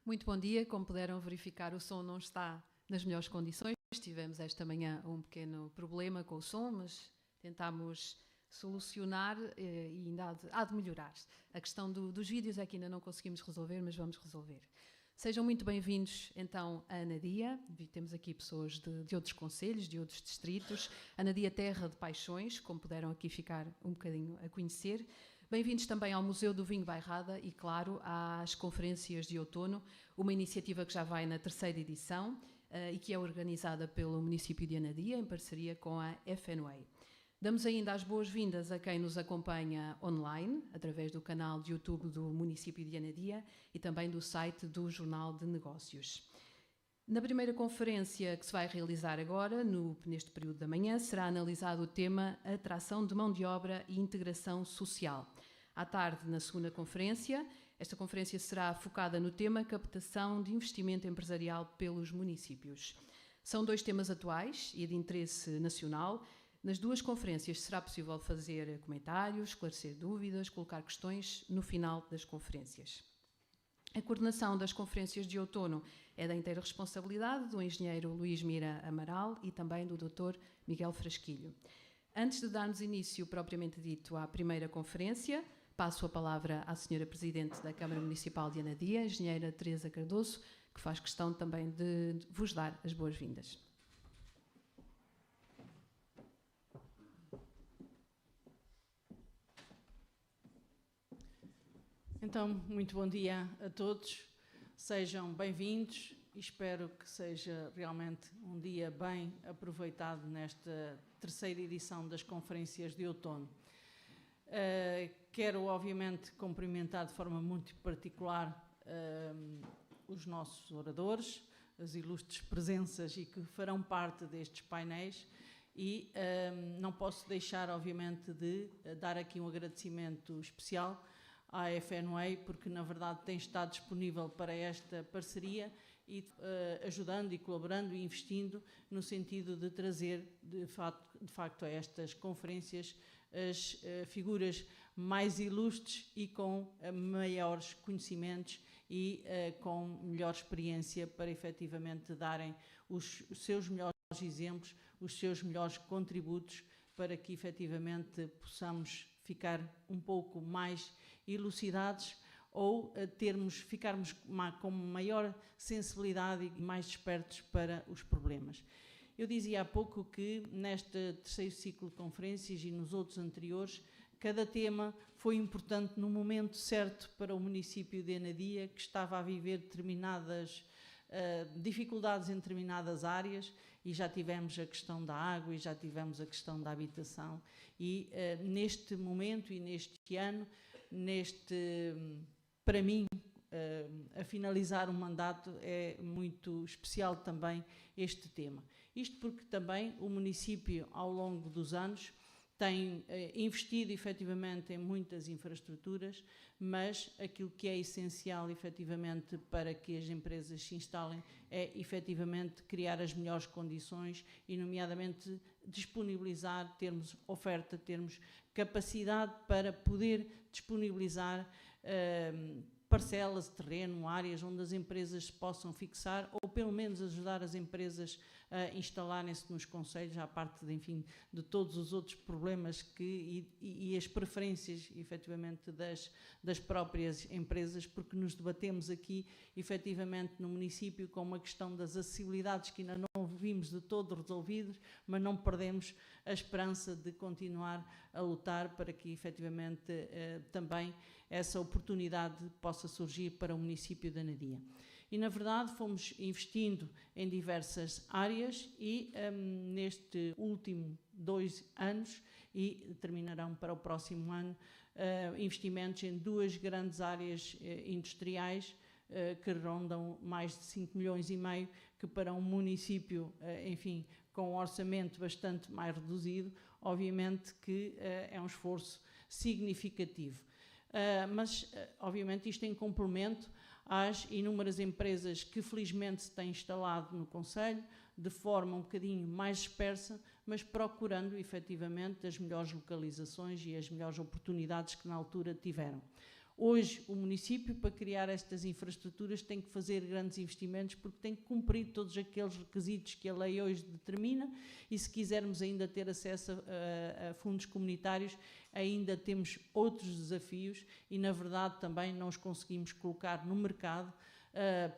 Muito bom dia. Como puderam verificar, o som não está nas melhores condições. Tivemos esta manhã um pequeno problema com o som, mas tentámos solucionar e ainda há de melhorar. A questão dos vídeos é que ainda não conseguimos resolver, mas vamos resolver. Sejam muito bem-vindos, então, a Anadia. Temos aqui pessoas de outros concelhos, de outros distritos. Anadia Terra de Paixões, como puderam aqui ficar um bocadinho a conhecer. Bem-vindos também ao Museu do Vinho Bairrada e, claro, às conferências de outono, uma iniciativa que já vai na 3ª edição e que é organizada pelo município de Anadia, em parceria com a FNWay. Damos ainda as boas-vindas a quem nos acompanha online, através do canal de YouTube do município de Anadia e também do site do Jornal de Negócios. Na primeira conferência que se vai realizar agora, neste período da manhã, será analisado o tema Atração de Mão de Obra e Integração Social. À tarde, na segunda conferência, esta conferência será focada no tema Captação de Investimento Empresarial pelos Municípios. São dois temas atuais e de interesse nacional. Nas duas conferências será possível fazer comentários, esclarecer dúvidas, colocar questões no final das conferências. A coordenação das conferências de outono é da inteira responsabilidade do engenheiro Luís Mira Amaral e também do Dr. Miguel Frasquilho. Antes de darmos início, propriamente dito, à primeira conferência, passo a palavra à Sra. Presidente da Câmara Municipal de Anadia, engenheira Teresa Cardoso, que faz questão também de vos dar as boas-vindas. Então, muito bom dia a todos, sejam bem-vindos e espero que seja realmente um dia bem aproveitado nesta 3ª edição das conferências de outono. Quero, obviamente, cumprimentar de forma muito particular os nossos oradores, as ilustres presenças e que farão parte destes painéis e não posso deixar, obviamente, de dar aqui um agradecimento especial à FNWay, porque na verdade tem estado disponível para esta parceria e ajudando e colaborando e investindo no sentido de trazer de facto a estas conferências as figuras mais ilustres e com maiores conhecimentos e com melhor experiência para efetivamente darem os seus melhores exemplos, os seus melhores contributos para que efetivamente possamos ficar um pouco mais elucidados ou ficarmos com maior sensibilidade e mais despertos para os problemas. Eu dizia há pouco que neste 3º ciclo de conferências e nos outros anteriores, cada tema foi importante no momento certo para o município de Anadia, que estava a viver determinadas dificuldades em determinadas áreas, e já tivemos a questão da água e já tivemos a questão da habitação, e neste momento e neste ano, para mim, a finalizar um mandato é muito especial também este tema. Isto porque também o município, ao longo dos anos, tem investido efetivamente em muitas infraestruturas, mas aquilo que é essencial efetivamente para que as empresas se instalem é efetivamente criar as melhores condições e nomeadamente disponibilizar, termos oferta, termos capacidade para poder disponibilizar parcelas de terreno, áreas onde as empresas se possam fixar ou pelo menos ajudar as empresas a instalarem-se nos concelhos, à parte de todos os outros problemas e as preferências efetivamente das próprias empresas, porque nos debatemos aqui efetivamente no município com uma questão das acessibilidades que ainda não vimos de todo resolvidos, mas não perdemos a esperança de continuar a lutar para que efetivamente também essa oportunidade possa surgir para o município de Anadia. E, na verdade, fomos investindo em diversas áreas e neste último 2 anos, e terminarão para o próximo ano, investimentos em 2 grandes áreas industriais que rondam mais de 5,5 milhões, que para um município, com um orçamento bastante mais reduzido, obviamente que é um esforço significativo. Mas, obviamente, isto em complemento às inúmeras empresas que felizmente se têm instalado no concelho, de forma um bocadinho mais dispersa, mas procurando efetivamente as melhores localizações e as melhores oportunidades que na altura tiveram. Hoje, o município, para criar estas infraestruturas, tem que fazer grandes investimentos porque tem que cumprir todos aqueles requisitos que a lei hoje determina e se quisermos ainda ter acesso a fundos comunitários, ainda temos outros desafios e, na verdade, também não os conseguimos colocar no mercado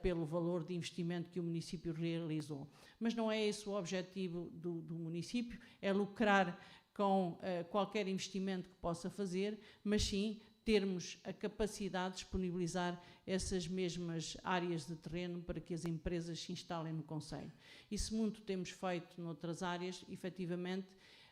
pelo valor de investimento que o município realizou. Mas não é esse o objetivo do município, é lucrar com qualquer investimento que possa fazer, mas sim termos a capacidade de disponibilizar essas mesmas áreas de terreno para que as empresas se instalem no concelho. Isso muito temos feito noutras áreas, efetivamente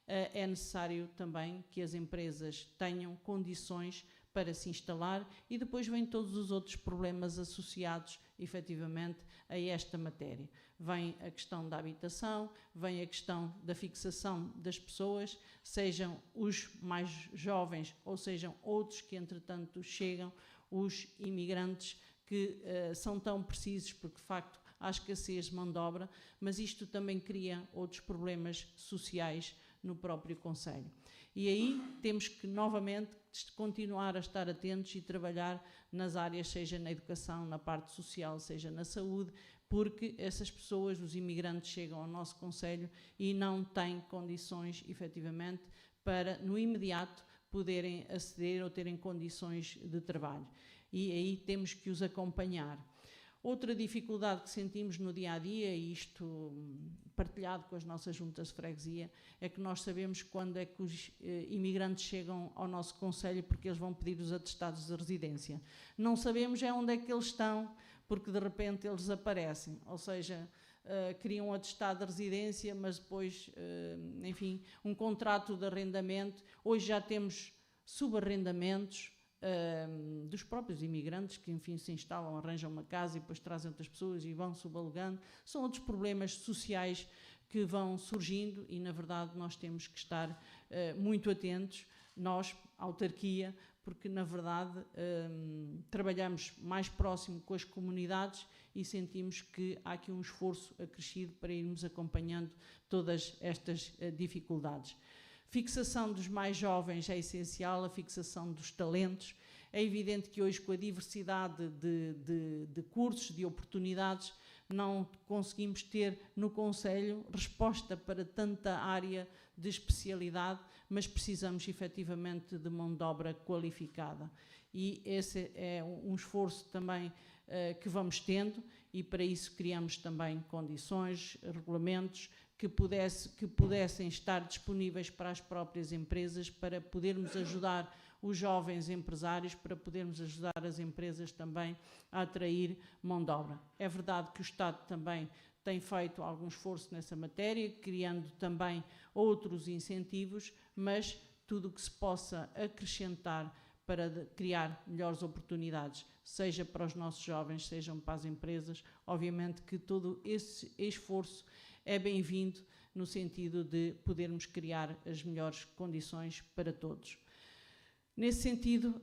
é necessário também que as empresas tenham condições para se instalar e depois vêm todos os outros problemas associados, efetivamente, a esta matéria. Vem a questão da habitação, vem a questão da fixação das pessoas, sejam os mais jovens ou sejam outros que, entretanto, chegam, os imigrantes que são tão precisos, porque, de facto, há escassez de mão de obra, mas isto também cria outros problemas sociais no próprio concelho. E aí temos que, novamente, continuar a estar atentos e trabalhar nas áreas, seja na educação, na parte social, seja na saúde, porque essas pessoas, os imigrantes, chegam ao nosso concelho e não têm condições, efetivamente, para, no imediato, poderem aceder ou terem condições de trabalho. E aí temos que os acompanhar. Outra dificuldade que sentimos no dia-a-dia, e isto partilhado com as nossas juntas de freguesia, é que nós sabemos quando é que os imigrantes chegam ao nosso concelho porque eles vão pedir os atestados de residência. Não sabemos onde é que eles estão, porque de repente eles desaparecem, ou seja, criam um atestado de residência, mas depois, enfim, um contrato de arrendamento. Hoje já temos subarrendamentos dos próprios imigrantes que, enfim, se instalam, arranjam uma casa e depois trazem outras pessoas e vão subalugando. São outros problemas sociais que vão surgindo e, na verdade, nós temos que estar muito atentos, nós, autarquia, porque, na verdade, trabalhamos mais próximo com as comunidades e sentimos que há aqui um esforço acrescido para irmos acompanhando todas estas dificuldades. Fixação dos mais jovens é essencial, a fixação dos talentos. É evidente que hoje, com a diversidade de cursos, de oportunidades, não conseguimos ter no concelho resposta para tanta área de especialidade, mas precisamos efetivamente de mão de obra qualificada. E esse é um esforço também que vamos tendo e para isso criamos também condições, regulamentos, que pudessem estar disponíveis para as próprias empresas, para podermos ajudar os jovens empresários, para podermos ajudar as empresas também a atrair mão de obra. É verdade que o Estado também tem feito algum esforço nessa matéria, criando também outros incentivos, mas tudo o que se possa acrescentar para criar melhores oportunidades, seja para os nossos jovens, sejam para as empresas, obviamente que todo esse esforço é bem-vindo no sentido de podermos criar as melhores condições para todos. Nesse sentido,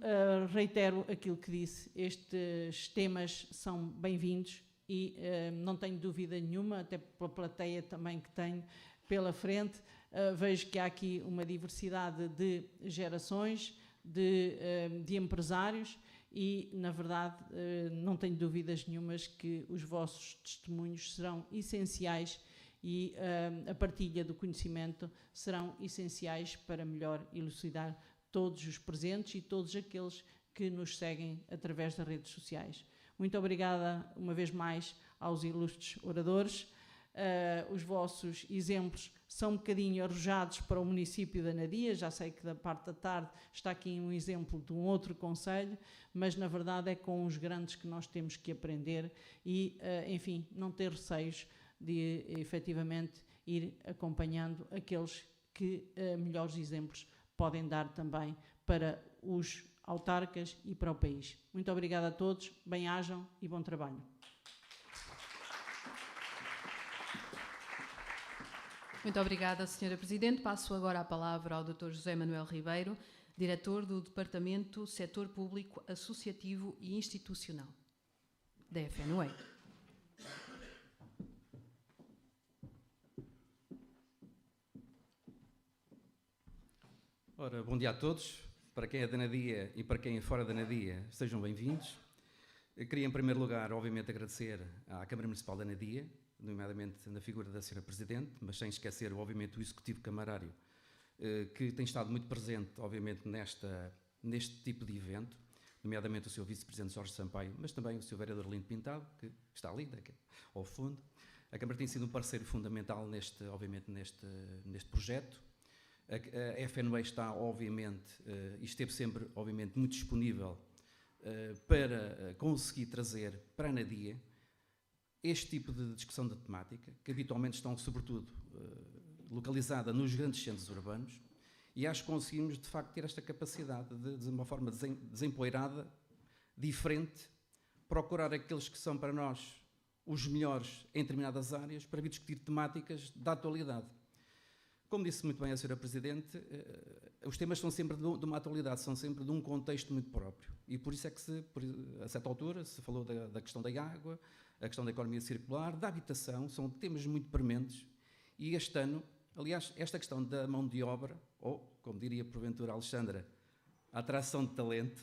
reitero aquilo que disse, estes temas são bem-vindos e não tenho dúvida nenhuma, até pela plateia também que tenho pela frente, vejo que há aqui uma diversidade de gerações, de empresários e, na verdade, não tenho dúvidas nenhumas que os vossos testemunhos serão essenciais e a partilha do conhecimento serão essenciais para melhor elucidar todos os presentes e todos aqueles que nos seguem através das redes sociais. Muito obrigada, uma vez mais, aos ilustres oradores. Os vossos exemplos são um bocadinho arrojados para o município de Anadia, já sei que da parte da tarde está aqui um exemplo de um outro concelho, mas na verdade é com os grandes que nós temos que aprender e, enfim, não ter receios de efetivamente ir acompanhando aqueles que melhores exemplos podem dar também para os autarcas e para o país. Muito obrigada a todos, bem-ajam e bom trabalho. Muito obrigada, Sra. Presidente. Passo agora a palavra ao Dr. José Manuel Ribeiro, Diretor do Departamento Setor Público Associativo e Institucional, da FNUE. Ora, bom dia a todos. para quem é da Nadia e para quem é fora da Nadia, sejam bem-vindos. Eu queria, em primeiro lugar, obviamente, agradecer à Câmara Municipal da Nadia, nomeadamente na figura da Sra. Presidente, mas sem esquecer, obviamente, o Executivo Camarário, que tem estado muito presente, obviamente, neste tipo de evento, nomeadamente o Sr. Vice-Presidente Jorge Sampaio, mas também o Sr. Vereador Lindo Pintado, que está ali, ao fundo. A Câmara tem sido um parceiro fundamental, obviamente, neste projeto. A FNW está, obviamente, e esteve sempre, obviamente, muito disponível para conseguir trazer para a Nadia este tipo de discussão da temática, que habitualmente estão, sobretudo, localizada nos grandes centros urbanos, e acho que conseguimos, de facto, ter esta capacidade de uma forma desempoeirada, diferente, procurar aqueles que são para nós os melhores em determinadas áreas para vir discutir temáticas da atualidade. Como disse muito bem a Sra. Presidente, os temas são sempre de uma atualidade, são sempre de um contexto muito próprio. E por isso é que, a certa altura, se falou da questão da água, a questão da economia circular, da habitação, são temas muito prementes. E este ano, aliás, esta questão da mão de obra, ou, como diria porventura a Alexandra, a atração de talento,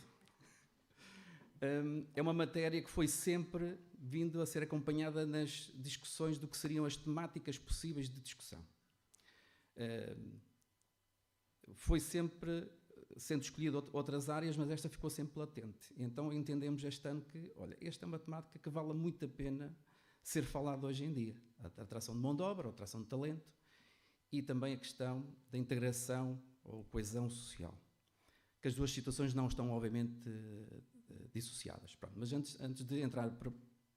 é uma matéria que foi sempre vindo a ser acompanhada nas discussões do que seriam as temáticas possíveis de discussão. Foi sempre sendo escolhido outras áreas, mas esta ficou sempre latente. Então entendemos este ano que, olha, esta é uma temática que vale muito a pena ser falada hoje em dia. A atração de mão de obra, a atração de talento e também a questão da integração ou coesão social. Que as duas situações não estão, obviamente, dissociadas. Pronto, mas antes de entrar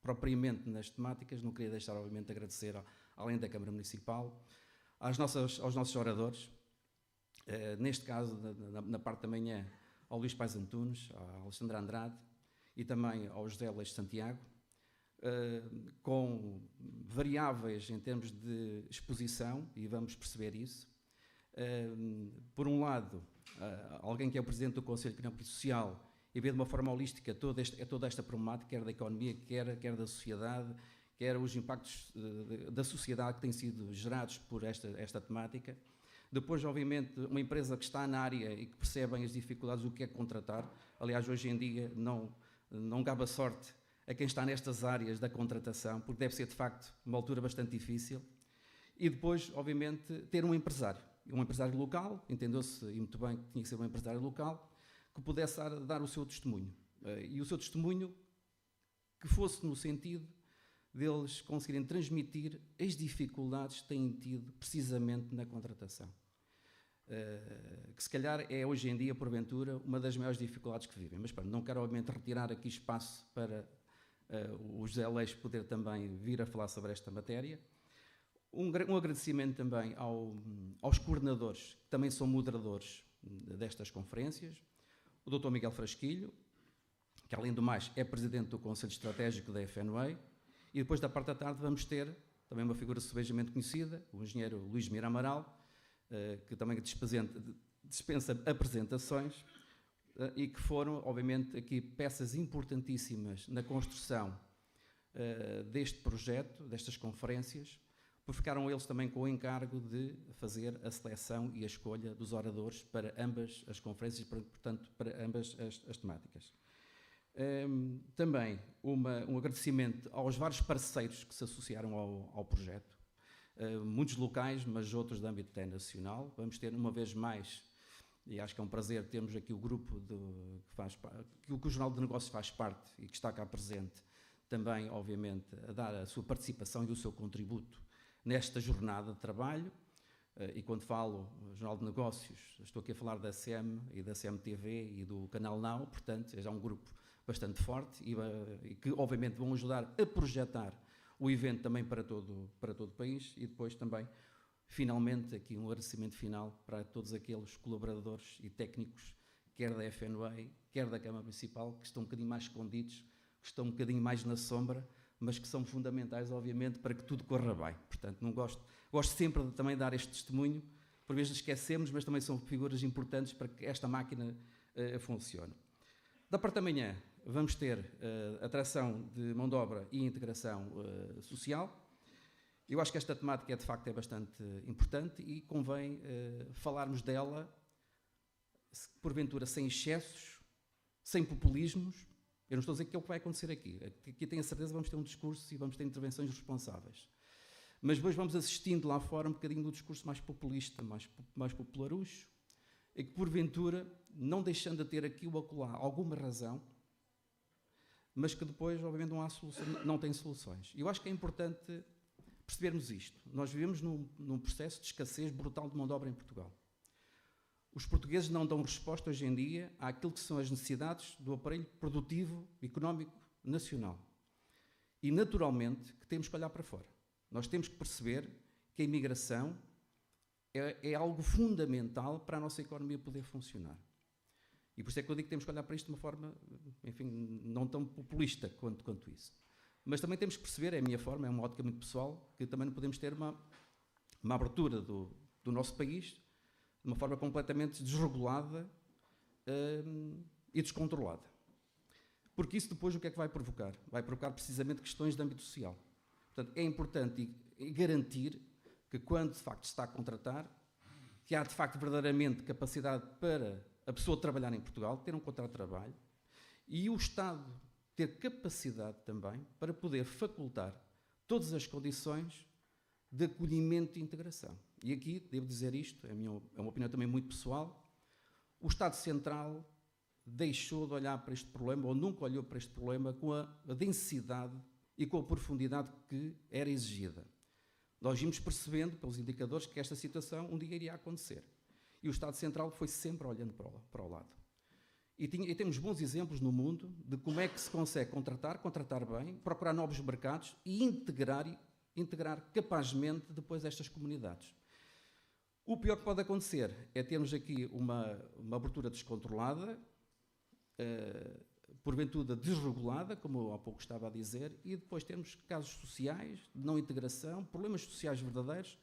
propriamente nas temáticas, não queria deixar, obviamente, de agradecer, além da Câmara Municipal, aos nossos oradores, neste caso, na parte da manhã, ao Luís Pais Antunes, à Alexandra Andrade e também ao José Leix Santiago, com variáveis em termos de exposição, e vamos perceber isso. Por um lado, alguém que é o Presidente do Conselho Económico e Social e vê de uma forma holística toda esta problemática, quer da economia, quer da sociedade, quer os impactos da sociedade que têm sido gerados por esta temática. Depois, obviamente, uma empresa que está na área e que percebe bem as dificuldades do que é contratar. Aliás, hoje em dia não cabe a sorte a quem está nestas áreas da contratação, porque deve ser, de facto, uma altura bastante difícil. E depois, obviamente, ter um empresário local, entendeu-se e muito bem que tinha que ser um empresário local, que pudesse dar o seu testemunho. E o seu testemunho que fosse no sentido deles conseguirem transmitir as dificuldades que têm tido precisamente na contratação. Que se calhar é hoje em dia, porventura, uma das maiores dificuldades que vivem. Mas pronto, não quero obviamente retirar aqui espaço para o José Leix poder também vir a falar sobre esta matéria. Um agradecimento também aos coordenadores, que também são moderadores destas conferências, o Dr. Miguel Frasquilho, que além do mais é Presidente do Conselho Estratégico da FNW, e depois da parte da tarde vamos ter também uma figura subejamente conhecida, o engenheiro Luís Mira Amaral, que também dispensa apresentações e que foram, obviamente, aqui peças importantíssimas na construção deste projeto, destas conferências, porque ficaram eles também com o encargo de fazer a seleção e a escolha dos oradores para ambas as conferências, portanto, para ambas as temáticas. Também um agradecimento aos vários parceiros que se associaram ao projeto, muitos locais, mas outros de âmbito até nacional. Vamos ter uma vez mais, e acho que é um prazer termos aqui o grupo que o Jornal de Negócios faz parte e que está cá presente, também, obviamente, a dar a sua participação e o seu contributo nesta jornada de trabalho. E quando falo Jornal de Negócios, estou aqui a falar da CM e da CMTV e do Canal Now, portanto, é já um grupo bastante forte e que, obviamente, vão ajudar a projetar o evento também para todo o país. E depois também, finalmente, aqui um agradecimento final para todos aqueles colaboradores e técnicos, quer da FNW, quer da Câmara Municipal, que estão um bocadinho mais escondidos, que estão um bocadinho mais na sombra, mas que são fundamentais, obviamente, para que tudo corra bem. Portanto, gosto sempre de também dar este testemunho, por vezes esquecemos, mas também são figuras importantes para que esta máquina funcione. Da parte da manhã, vamos ter atração de mão de obra e integração social. Eu acho que esta temática, de facto, é bastante importante e convém falarmos dela porventura sem excessos, sem populismos. Eu não estou a dizer que é o que vai acontecer aqui. Aqui tenho a certeza que vamos ter um discurso e vamos ter intervenções responsáveis. Mas depois vamos assistindo lá fora um bocadinho do discurso mais populista, mais popularucho, e que porventura, não deixando de ter aqui ou acolá alguma razão, mas que depois, obviamente, não tem soluções. E eu acho que é importante percebermos isto. Nós vivemos num processo de escassez brutal de mão de obra em Portugal. Os portugueses não dão resposta hoje em dia àquilo que são as necessidades do aparelho produtivo, económico, nacional. E, naturalmente, que temos que olhar para fora. Nós temos que perceber que a imigração é algo fundamental para a nossa economia poder funcionar. E por isso é que eu digo que temos que olhar para isto de uma forma, enfim, não tão populista quanto isso. Mas também temos que perceber, é a minha forma, é uma ótica muito pessoal, que também não podemos ter uma abertura do nosso país de uma forma completamente desregulada e descontrolada. Porque isso depois o que é que vai provocar? Vai provocar precisamente questões de âmbito social. Portanto, é importante garantir que quando de facto se está a contratar, que há de facto verdadeiramente capacidade para a pessoa trabalhar em Portugal, ter um contrato de trabalho, e o Estado ter capacidade também para poder facultar todas as condições de acolhimento e integração. E aqui, devo dizer isto, é uma opinião também muito pessoal, o Estado Central deixou de olhar para este problema, ou nunca olhou para este problema com a densidade e com a profundidade que era exigida. Nós vimos percebendo, pelos indicadores, que esta situação um dia iria acontecer. E o Estado Central foi sempre olhando para o lado. E temos bons exemplos no mundo de como é que se consegue contratar bem, procurar novos mercados e integrar capazmente depois estas comunidades. O pior que pode acontecer é termos aqui uma abertura descontrolada, porventura desregulada, como eu há pouco estava a dizer, e depois termos casos sociais, de não integração, problemas sociais verdadeiros,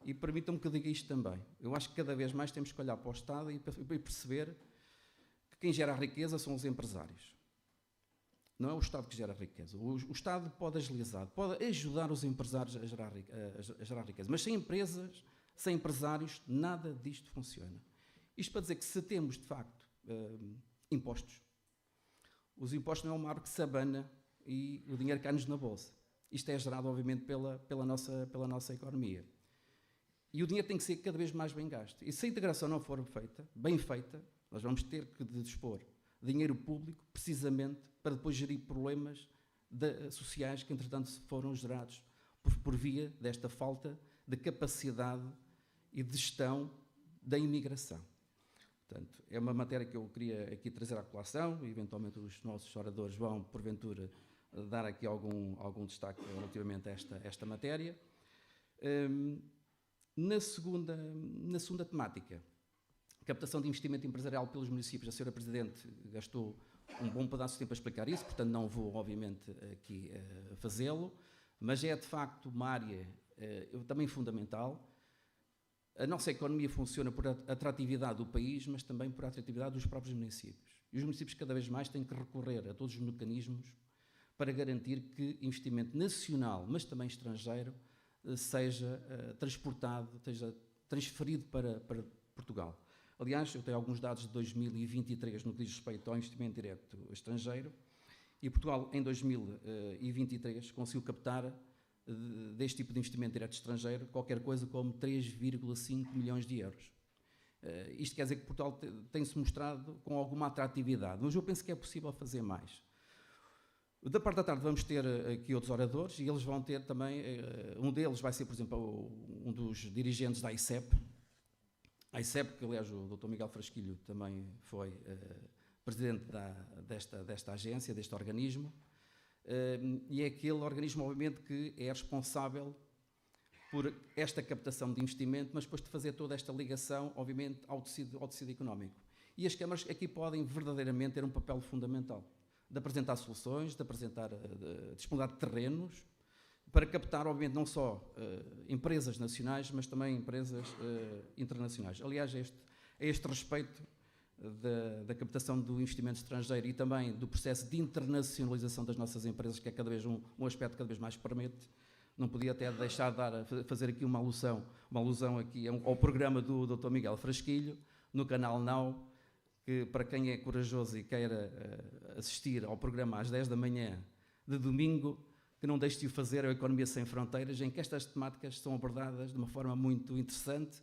e permitam-me que eu diga isto também. Eu acho que cada vez mais temos que olhar para o Estado e perceber que quem gera a riqueza são os empresários. Não é o Estado que gera a riqueza. O Estado pode agilizar, pode ajudar os empresários a gerar riqueza, mas sem empresas, sem empresários, nada disto funciona. Isto para dizer que se temos, de facto, impostos, os impostos não é uma árvore que se abana e o dinheiro cai-nos na bolsa. Isto é gerado, obviamente, pela nossa economia. E o dinheiro tem que ser cada vez mais bem gasto. E se a integração não for bem feita, nós vamos ter que dispor de dinheiro público, precisamente, para depois gerir problemas sociais que, entretanto, foram gerados por via desta falta de capacidade e de gestão da imigração. Portanto, é uma matéria que eu queria aqui trazer à colação, e eventualmente os nossos oradores vão, porventura, dar aqui algum destaque relativamente a esta matéria. Na segunda temática, captação de investimento empresarial pelos municípios, a Sra. Presidente gastou um bom pedaço de tempo a explicar isso, portanto não vou, obviamente, aqui fazê-lo, mas é de facto uma área também fundamental. A nossa economia funciona por atratividade do país, mas também por atratividade dos próprios municípios. E os municípios cada vez mais têm que recorrer a todos os mecanismos para garantir que investimento nacional, mas também estrangeiro, seja transportado, seja transferido para Portugal. Aliás, eu tenho alguns dados de 2023 no que diz respeito ao investimento direto estrangeiro, e Portugal, em 2023, conseguiu captar deste tipo de investimento direto estrangeiro qualquer coisa como 3,5 milhões de euros. Isto quer dizer que Portugal tem-se mostrado com alguma atratividade, mas eu penso que é possível fazer mais. Da parte da tarde vamos ter aqui outros oradores, e eles vão ter também, um deles vai ser, por exemplo, um dos dirigentes da ICEP, que aliás o Dr. Miguel Frasquilho também foi presidente desta agência, deste organismo, e é aquele organismo, obviamente, que é responsável por esta captação de investimento, mas depois de fazer toda esta ligação, obviamente, ao tecido económico. E as câmaras aqui podem verdadeiramente ter um papel fundamental, de apresentar soluções, de disponibilidade de terrenos, para captar, obviamente, não só empresas nacionais, mas também empresas internacionais. Aliás, a este respeito da captação do investimento estrangeiro e também do processo de internacionalização das nossas empresas, que é cada vez um aspecto cada vez mais permite, não podia até deixar de fazer aqui uma alusão aqui ao programa do Dr. Miguel Frasquilho, no canal Now, que para quem é corajoso e queira assistir ao programa às 10 da manhã de domingo, que não deixe de o fazer, é a Economia Sem Fronteiras, em que estas temáticas são abordadas de uma forma muito interessante,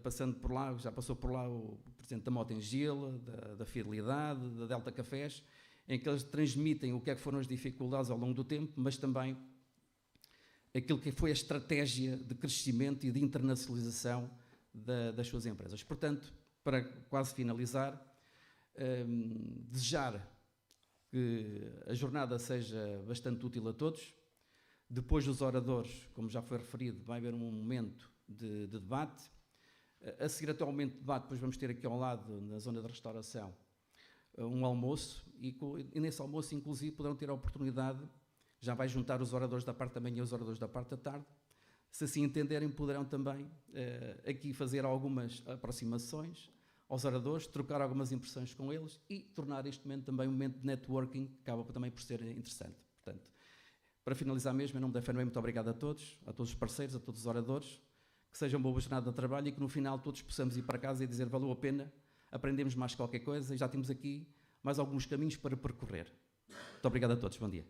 passando por lá, já passou por lá o presidente da Motengil, da Fidelidade, da Delta Cafés, em que eles transmitem o que é que foram as dificuldades ao longo do tempo, mas também aquilo que foi a estratégia de crescimento e de internacionalização das suas empresas. Portanto, para quase finalizar, desejar que a jornada seja bastante útil a todos. Depois dos oradores, como já foi referido, vai haver um momento de debate. A seguir até ao momento de debate, depois vamos ter aqui ao lado, na zona de restauração, um almoço, e nesse almoço, inclusive, poderão ter a oportunidade, já vai juntar os oradores da parte da manhã e os oradores da parte da tarde, se assim entenderem, poderão também aqui fazer algumas aproximações aos oradores, trocar algumas impressões com eles e tornar este momento também um momento de networking, que acaba também por ser interessante. Portanto, para finalizar mesmo, em nome da FNB, muito obrigado a todos os parceiros, a todos os oradores, que seja uma boa jornada de trabalho e que no final todos possamos ir para casa e dizer valeu a pena, aprendemos mais qualquer coisa e já temos aqui mais alguns caminhos para percorrer. Muito obrigado a todos, bom dia.